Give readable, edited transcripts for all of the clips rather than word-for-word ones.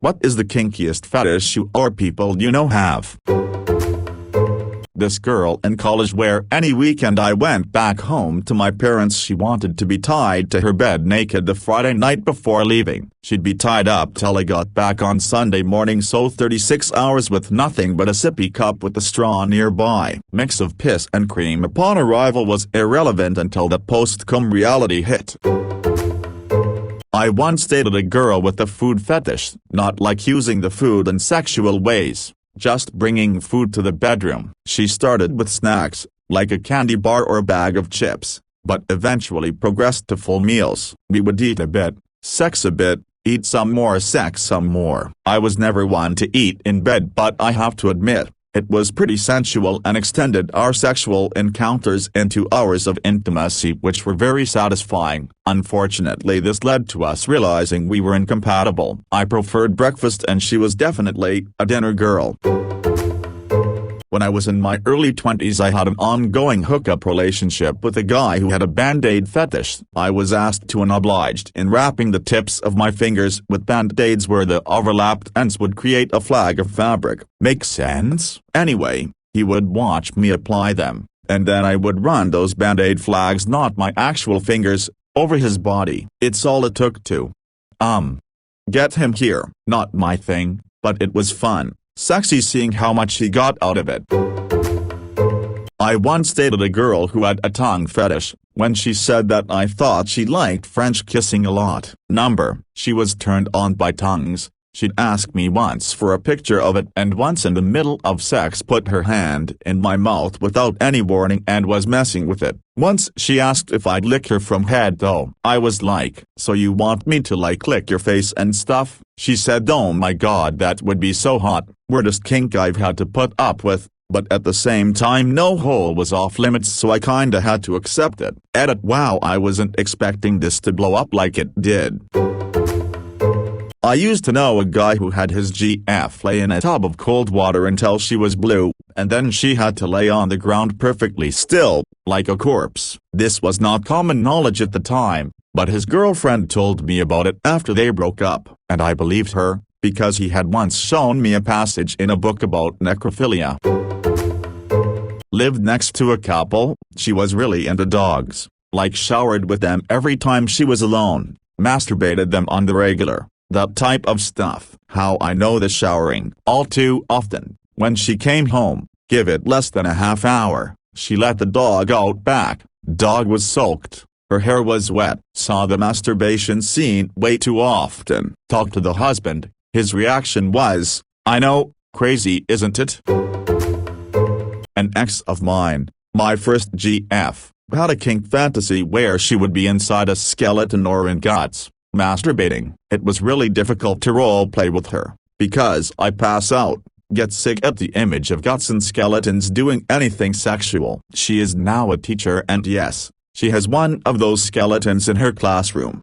What is the kinkiest fetish you or people you know have? This girl in college where any weekend I went back home to my parents she wanted to be tied to her bed naked the Friday night before leaving. She'd be tied up till I got back on Sunday morning, so 36 hours with nothing but a sippy cup with a straw nearby. Mix of piss and cream upon arrival was irrelevant until the post-cum reality hit. I once dated a girl with a food fetish, not like using the food in sexual ways. Just bringing food to the bedroom. She started with snacks, like a candy bar or a bag of chips, but eventually progressed to full meals. We would eat a bit, sex a bit, eat some more, sex some more. I was never one to eat in bed, but I have to admit, it was pretty sensual and extended our sexual encounters into hours of intimacy which were very satisfying. Unfortunately, this led to us realizing we were incompatible. I preferred breakfast and she was definitely a dinner girl. When I was in my early 20s I had an ongoing hookup relationship with a guy who had a band-aid fetish. I was asked to and obliged in wrapping the tips of my fingers with band-aids where the overlapped ends would create a flag of fabric. Make sense? Anyway, he would watch me apply them, and then I would run those band-aid flags, not my actual fingers, over his body. It's all it took to get him here. Not my thing, but it was fun. Sexy seeing how much he got out of it. I once dated a girl who had a tongue fetish. When she said that I thought she liked French kissing a lot. She was turned on by tongues. She'd ask me once for a picture of it, and once in the middle of sex put her hand in my mouth without any warning and was messing with it. Once she asked if I'd lick her from head though. I was like, so you want me to like lick your face and stuff? She said, oh my god, that would be so hot. Weirdest kink I've had to put up with, but at the same time no hole was off limits, so I kinda had to accept it. Edit. Wow, I wasn't expecting this to blow up like it did. I used to know a guy who had his GF lay in a tub of cold water until she was blue, and then she had to lay on the ground perfectly still, like a corpse. This was not common knowledge at the time, but his girlfriend told me about it after they broke up, and I believed her, because he had once shown me a passage in a book about necrophilia. Lived next to a couple. She was really into dogs, like showered with them every time she was alone, masturbated them on the regular. That type of stuff. How I know the showering. All too often, when she came home, give it less than a half hour, she let the dog out back. Dog was soaked. Her hair was wet. Saw the masturbation scene way too often. Talked to the husband. His reaction was, I know, crazy isn't it? An ex of mine, my first GF, had a kink fantasy where she would be inside a skeleton or in guts, masturbating. It was really difficult to roleplay with her, because I pass out, get sick at the image of guts and skeletons doing anything sexual. She is now a teacher, and yes, she has one of those skeletons in her classroom.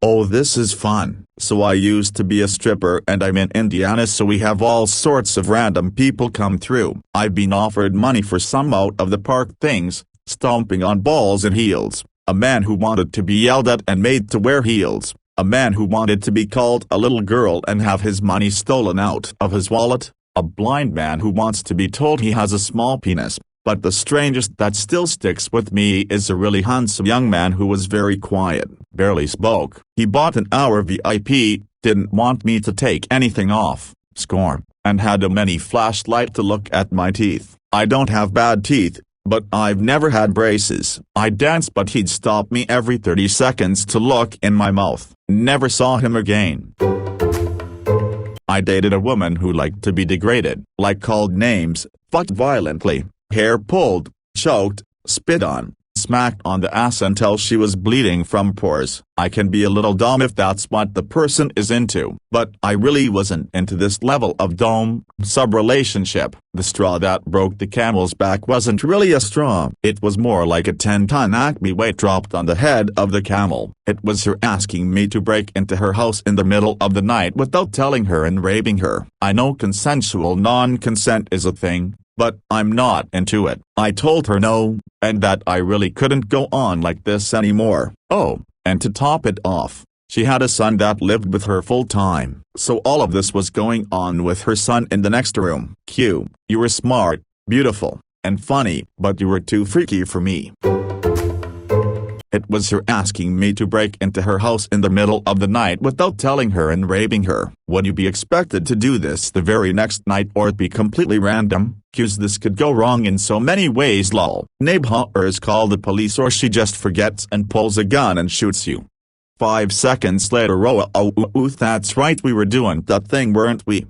Oh, this is fun. So I used to be a stripper and I'm in Indiana, so we have all sorts of random people come through. I've been offered money for some out of the park things, stomping on balls and heels. A man who wanted to be yelled at and made to wear heels. A man who wanted to be called a little girl and have his money stolen out of his wallet. A blind man who wants to be told he has a small penis. But the strangest that still sticks with me is a really handsome young man who was very quiet, barely spoke. He bought an hour VIP, didn't want me to take anything off, scorn, and had a mini flashlight to look at my teeth. I don't have bad teeth, but I've never had braces. I dance, but he'd stop me every 30 seconds to look in my mouth. Never saw him again. I dated a woman who liked to be degraded, like called names, fucked violently, hair pulled, choked, spit on, smacked on the ass until she was bleeding from pores. I can be a little dumb if that's what the person is into, but I really wasn't into this level of dom sub relationship. The straw that broke the camel's back wasn't really a straw. It was more like a 10-ton Acme weight dropped on the head of the camel. It was her asking me to break into her house in the middle of the night without telling her and raping her. I know consensual non-consent is a thing, but I'm not into it. I told her no, and that I really couldn't go on like this anymore. Oh, and to top it off, She had a son that lived with her full time, so all of this was going on with her son in the next room. Q, you were smart, beautiful, and funny, but you were too freaky for me. It was her asking me to break into her house in the middle of the night without telling her and raping her. Would you be expected to do this the very next night or it be completely random? Cuz this could go wrong in so many ways lol. Neighbors call the police or she just forgets and pulls a gun and shoots you. 5 seconds later that's right, we were doing that thing, weren't we?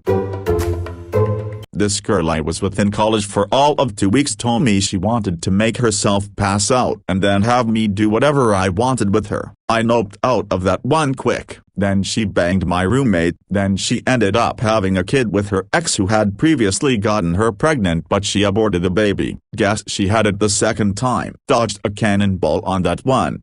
This girl I was with in college for all of 2 weeks told me she wanted to make herself pass out and then have me do whatever I wanted with her. I noped out of that one quick. Then she banged my roommate. Then she ended up having a kid with her ex who had previously gotten her pregnant, but she aborted the baby. Guess she had it the second time. Dodged a cannonball on that one.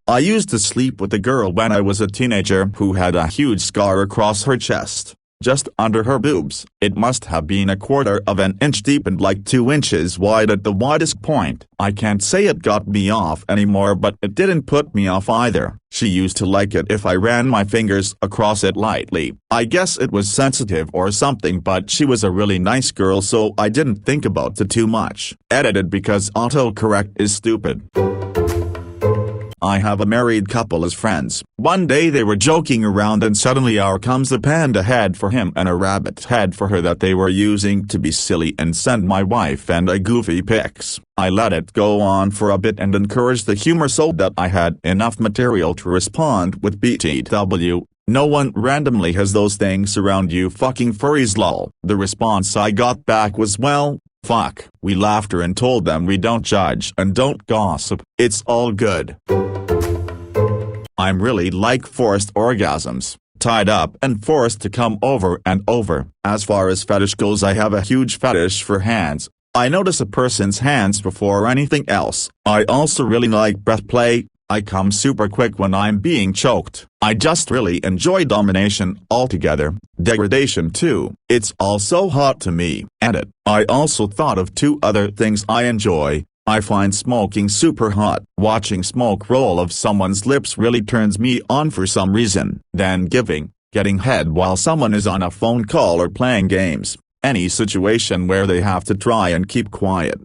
I used to sleep with a girl when I was a teenager who had a huge scar across her chest, just under her boobs. It must have been a quarter of an inch deep and like 2 inches wide at the widest point. I can't say it got me off anymore, but it didn't put me off either. She used to like it if I ran my fingers across it lightly. I guess it was sensitive or something, but she was a really nice girl, so I didn't think about it too much. Edited because autocorrect is stupid. I have a married couple as friends. One day they were joking around and suddenly out comes a panda head for him and a rabbit head for her that they were using to be silly and send my wife and I goofy pics. I let it go on for a bit and encouraged the humor so that I had enough material to respond with BTW. No one randomly has those things around you fucking furries lol. The response I got back was, well, fuck. We laughed her and told them we don't judge and don't gossip. It's all good. I'm really like forced orgasms, tied up and forced to come over and over. As far as fetish goes, I have a huge fetish for hands. I notice a person's hands before anything else. I also really like breath play. I come super quick when I'm being choked. I just really enjoy domination altogether. Degradation too. It's all so hot to me. Edit. I also thought of 2 other things I enjoy. I find smoking super hot. Watching smoke roll off someone's lips really turns me on for some reason. Then getting head while someone is on a phone call or playing games. Any situation where they have to try and keep quiet.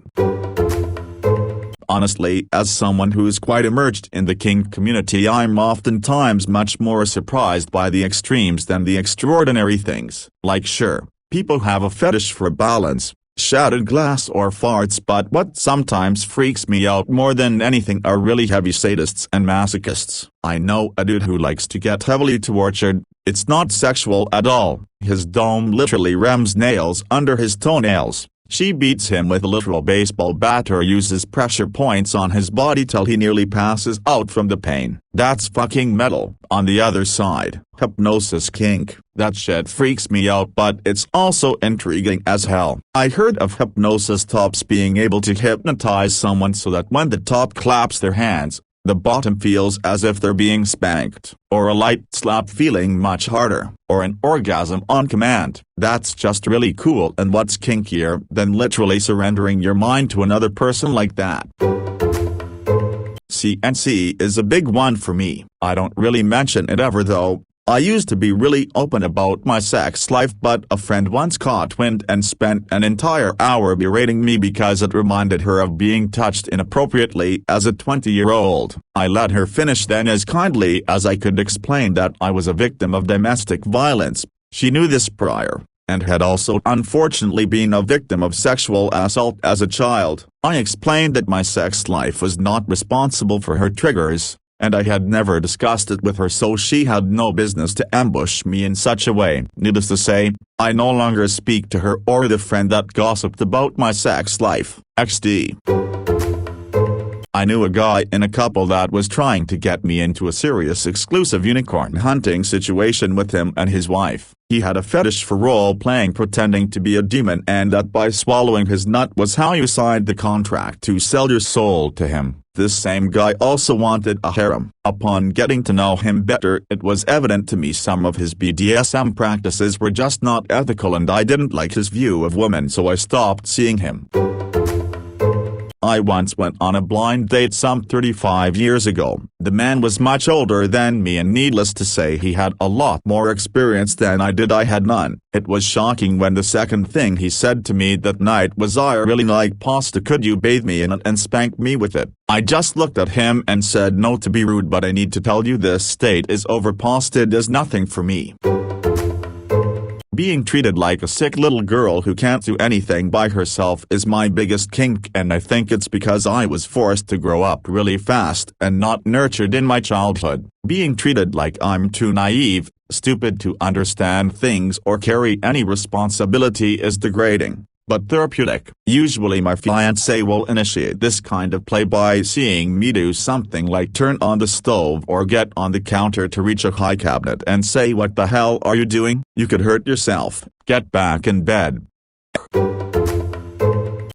Honestly, as someone who's quite immersed in the kink community, I'm oftentimes much more surprised by the extremes than the extraordinary things. Like sure, people have a fetish for balance, shattered glass or farts, but what sometimes freaks me out more than anything are really heavy sadists and masochists. I know a dude who likes to get heavily tortured. It's not sexual at all. His dome literally rams nails under his toenails. She beats him with a literal baseball bat or uses pressure points on his body till he nearly passes out from the pain. That's fucking metal. On the other side, hypnosis kink. That shit freaks me out, but it's also intriguing as hell. I heard of hypnosis tops being able to hypnotize someone so that when the top claps their hands, the bottom feels as if they're being spanked, or a light slap feeling much harder, or an orgasm on command. That's just really cool, and what's kinkier than literally surrendering your mind to another person like that? CNC is a big one for me. I don't really mention it ever though. I used to be really open about my sex life, but a friend once caught wind and spent an entire hour berating me because it reminded her of being touched inappropriately as a 20-year-old. I let her finish, then as kindly as I could explained that I was a victim of domestic violence. She knew this prior, and had also unfortunately been a victim of sexual assault as a child. I explained that my sex life was not responsible for her triggers, and I had never discussed it with her, so she had no business to ambush me in such a way. Needless to say, I no longer speak to her or the friend that gossiped about my sex life. XD. I knew a guy in a couple that was trying to get me into a serious exclusive unicorn hunting situation with him and his wife. He had a fetish for role-playing, pretending to be a demon, and that by swallowing his nut was how you signed the contract to sell your soul to him. This same guy also wanted a harem. Upon getting to know him better, it was evident to me some of his BDSM practices were just not ethical, and I didn't like his view of women, so I stopped seeing him. I once went on a blind date some 35 years ago. The man was much older than me, and needless to say he had a lot more experience than I did. I had none. It was shocking when the second thing he said to me that night was, "I really like pasta, could you bathe me in it and spank me with it?" I just looked at him and said, "No, to be rude, but I need to tell you this state is over. Pasta does nothing for me." Being treated like a sick little girl who can't do anything by herself is my biggest kink, and I think it's because I was forced to grow up really fast and not nurtured in my childhood. Being treated like I'm too naive, stupid to understand things or carry any responsibility is degrading, but therapeutic. Usually my fiancé will initiate this kind of play by seeing me do something like turn on the stove or get on the counter to reach a high cabinet and say, "What the hell are you doing? You could hurt yourself. Get back in bed."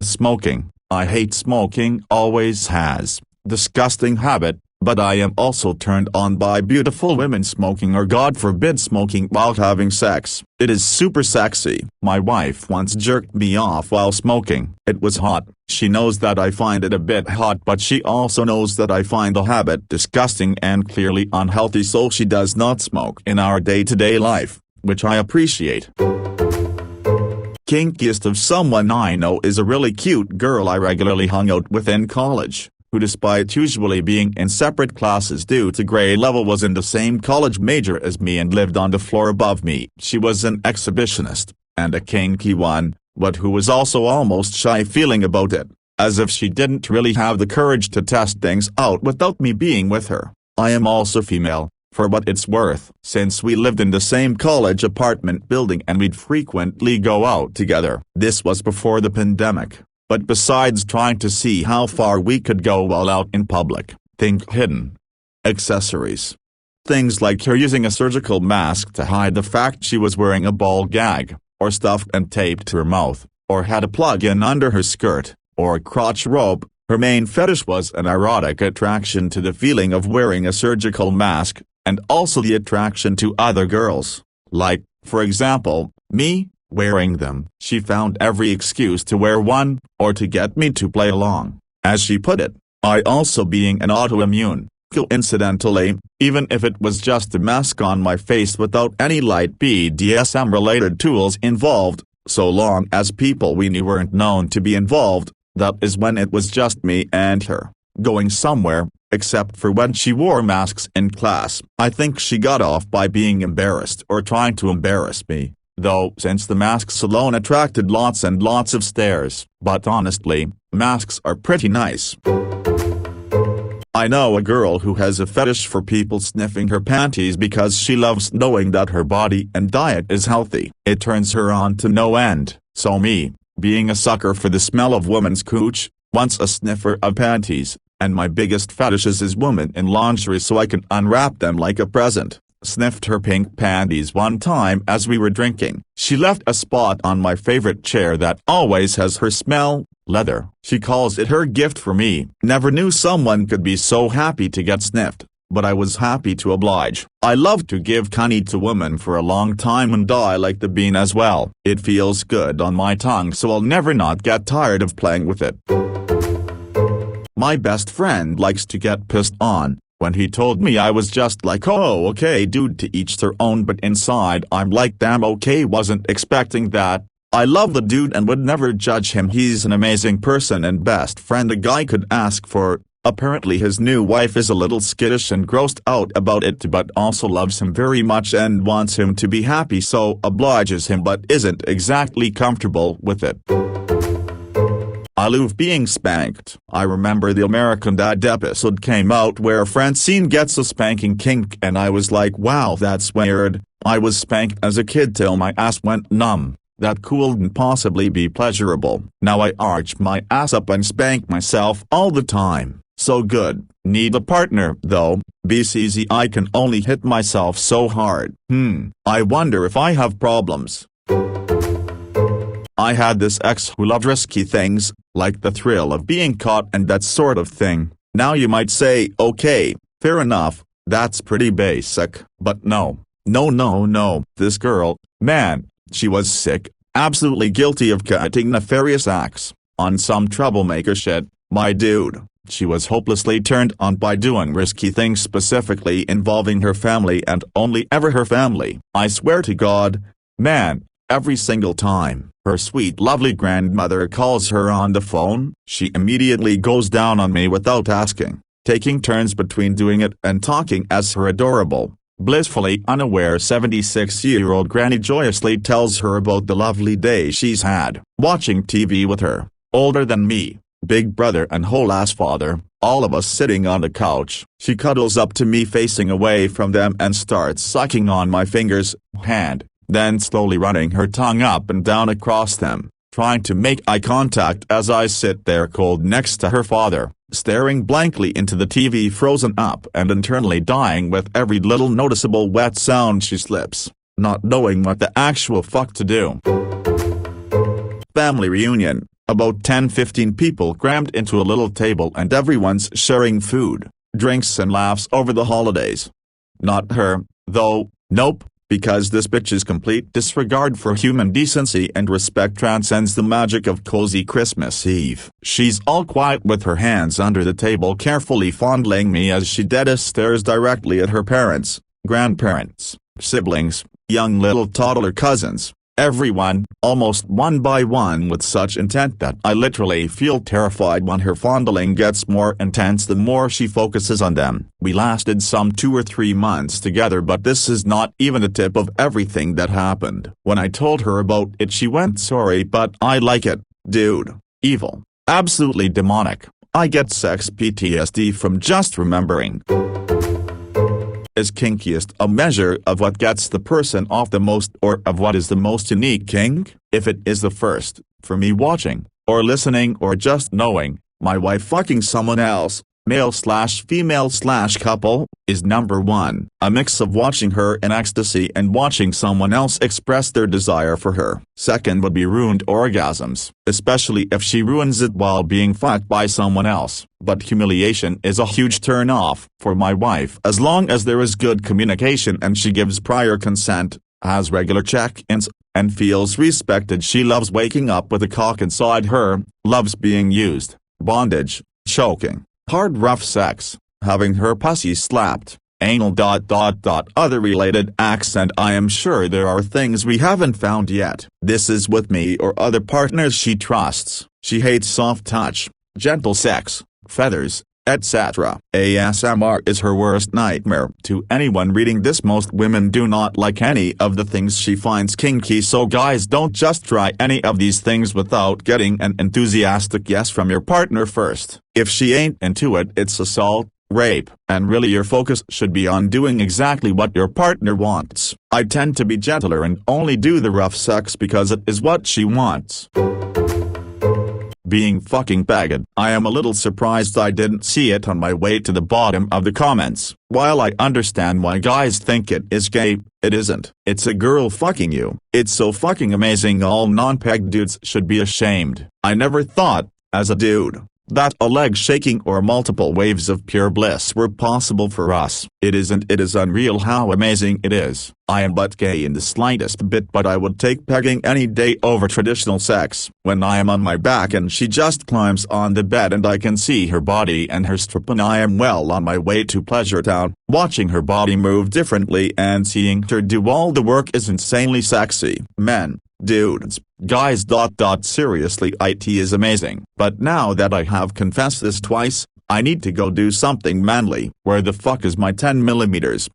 Smoking. I hate smoking, always has. Disgusting habit. But I am also turned on by beautiful women smoking, or God forbid smoking while having sex. It is super sexy. My wife once jerked me off while smoking. It was hot. She knows that I find it a bit hot, but she also knows that I find the habit disgusting and clearly unhealthy, so she does not smoke in our day-to-day life, which I appreciate. Kinkiest of someone I know is a really cute girl I regularly hung out with in college, who, despite usually being in separate classes due to grade level, was in the same college major as me and lived on the floor above me. She was an exhibitionist, and a kinky one, but who was also almost shy feeling about it, as if she didn't really have the courage to test things out without me being with her. I am also female, for what it's worth, since we lived in the same college apartment building and we'd frequently go out together. This was before the pandemic. But besides trying to see how far we could go while out in public, think hidden accessories. Things like her using a surgical mask to hide the fact she was wearing a ball gag, or stuffed and taped to her mouth, or had a plug-in under her skirt, or a crotch rope. Her main fetish was an erotic attraction to the feeling of wearing a surgical mask, and also the attraction to other girls, like, for example, me, wearing them. She found every excuse to wear one, or to get me to play along. As she put it, I also being an autoimmune, coincidentally, even if it was just a mask on my face without any light BDSM-related tools involved, so long as people we knew weren't known to be involved, that is when it was just me and her, going somewhere, except for when she wore masks in class. I think she got off by being embarrassed or trying to embarrass me, though, since the masks alone attracted lots and lots of stares. But honestly, masks are pretty nice. I know a girl who has a fetish for people sniffing her panties because she loves knowing that her body and diet is healthy. It turns her on to no end. So me, being a sucker for the smell of women's cooch, once a sniffer of panties, and my biggest fetishes is women in lingerie so I can unwrap them like a present, sniffed her pink panties one time as we were drinking. She left a spot on my favorite chair that always has her smell, leather. She calls it her gift for me. Never knew someone could be so happy to get sniffed, but I was happy to oblige. I love to give cunny to women for a long time, and I like the bean as well. It feels good on my tongue, so I'll never not get tired of playing with it. My best friend likes to get pissed on when he told me I was just like, "Oh okay dude, to each their own," but inside I'm like, damn okay, wasn't expecting that. I love the dude and would never judge him. He's an amazing person and best friend a guy could ask for. Apparently his new wife is a little skittish and grossed out about it, but also loves him very much and wants him to be happy, so obliges him but isn't exactly comfortable with it. I love being spanked. I remember the American Dad episode came out where Francine gets a spanking kink and I was like, wow, that's weird. I was spanked as a kid till my ass went numb. That couldn't possibly be pleasurable. Now I arch my ass up and spank myself all the time. So good. Need a partner though. BCZ, I can only hit myself so hard. I wonder if I have problems. I had this ex who loved risky things, like the thrill of being caught and that sort of thing. Now you might say, okay, fair enough, that's pretty basic. But no. This girl, man, she was sick, absolutely guilty of committing nefarious acts, on some troublemaker shit, My dude, she was hopelessly turned on by doing risky things specifically involving her family and only ever her family. I swear to God, man, every single time her sweet lovely grandmother calls her on the phone, she immediately goes down on me without asking, taking turns between doing it and talking as her adorable, blissfully unaware 76-year-old granny joyously tells her about the lovely day she's had, watching TV with her, older than me, big brother and whole-ass father, all of us sitting on the couch. She cuddles up to me facing away from them and starts sucking on my fingers, hand, then slowly running her tongue up and down across them, trying to make eye contact as I sit there cold next to her father, staring blankly into the TV, frozen up and internally dying with every little noticeable wet sound she slips, not knowing what the actual fuck to do. Family reunion. About 10-15 people crammed into a little table and everyone's sharing food, drinks and laughs over the holidays. Not her, though, nope, because this bitch's complete disregard for human decency and respect transcends the magic of cozy Christmas Eve. She's all quiet with her hands under the table carefully fondling me as she dead stares directly at her parents, grandparents, siblings, young little toddler cousins. Everyone, almost one by one with such intent that I literally feel terrified when her fondling gets more intense the more she focuses on them. We lasted some 2 or 3 months together, but this is not even the tip of everything that happened. When I told her about it she went, "Sorry, but I like it, dude. Evil. Absolutely demonic. I get sex PTSD from just remembering." Is kinkiest a measure of what gets the person off the most or of what is the most unique kink? If it is the first, for me watching, or listening or just knowing, my wife fucking someone else, male/female/couple, is number 1. A mix of watching her in ecstasy and watching someone else express their desire for her. Second would be ruined orgasms, especially if she ruins it while being fucked by someone else. But humiliation is a huge turn off for my wife as long as there is good communication and she gives prior consent, has regular check-ins, and feels respected. She loves waking up with a cock inside her, loves being used, bondage, choking, hard rough sex, having her pussy slapped, anal ... other related acts, and I am sure there are things we haven't found yet. This is with me or other partners she trusts. She hates soft touch, gentle sex, feathers, etc. ASMR is her worst nightmare. To anyone reading this, most women do not like any of the things she finds kinky, so guys, don't just try any of these things without getting an enthusiastic yes from your partner first. If she ain't into it, it's assault, rape, and really your focus should be on doing exactly what your partner wants. I tend to be gentler and only do the rough sex because it is what she wants. Being fucking faggot. I am a little surprised I didn't see it on my way to the bottom of the comments. While I understand why guys think it is gay, it isn't. It's a girl fucking you. It's so fucking amazing. All non-peg dudes should be ashamed. I never thought, as a dude, that a leg shaking or multiple waves of pure bliss were possible for us. It isn't. It is unreal how amazing it is. I am but gay in the slightest bit, but I would take pegging any day over traditional sex. When I am on my back and she just climbs on the bed and I can see her body and her strip, and I am well on my way to Pleasure Town. Watching her body move differently and seeing her do all the work is insanely sexy. Men, dudes, guys ... seriously, it is amazing. But now that I have confessed this twice, I need to go do something manly. Where the fuck is my 10mm?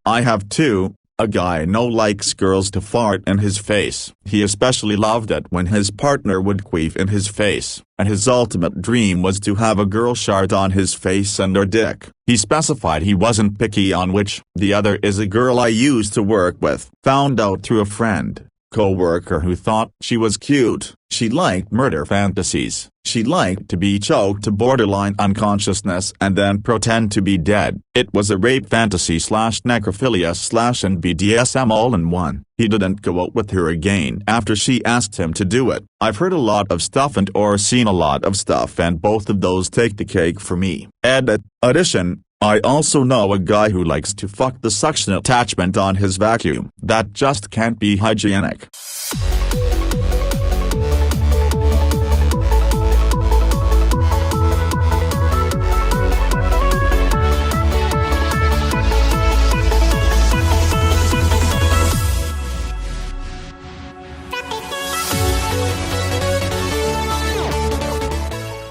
I have two. A guy likes girls to fart in his face. He especially loved it when his partner would queef in his face, and his ultimate dream was to have a girl shart on his face and or dick. He specified he wasn't picky on which. The other is a girl I used to work with. Found out through a friend, co-worker, who thought she was cute. She liked murder fantasies. She liked to be choked to borderline unconsciousness and then pretend to be dead. It was a rape fantasy / necrophilia / and BDSM all in one. He didn't go out with her again after she asked him to do it. I've heard a lot of stuff and or seen a lot of stuff, and both of those take the cake for me. Addition, I also know a guy who likes to fuck the suction attachment on his vacuum. That just can't be hygienic. Reddit.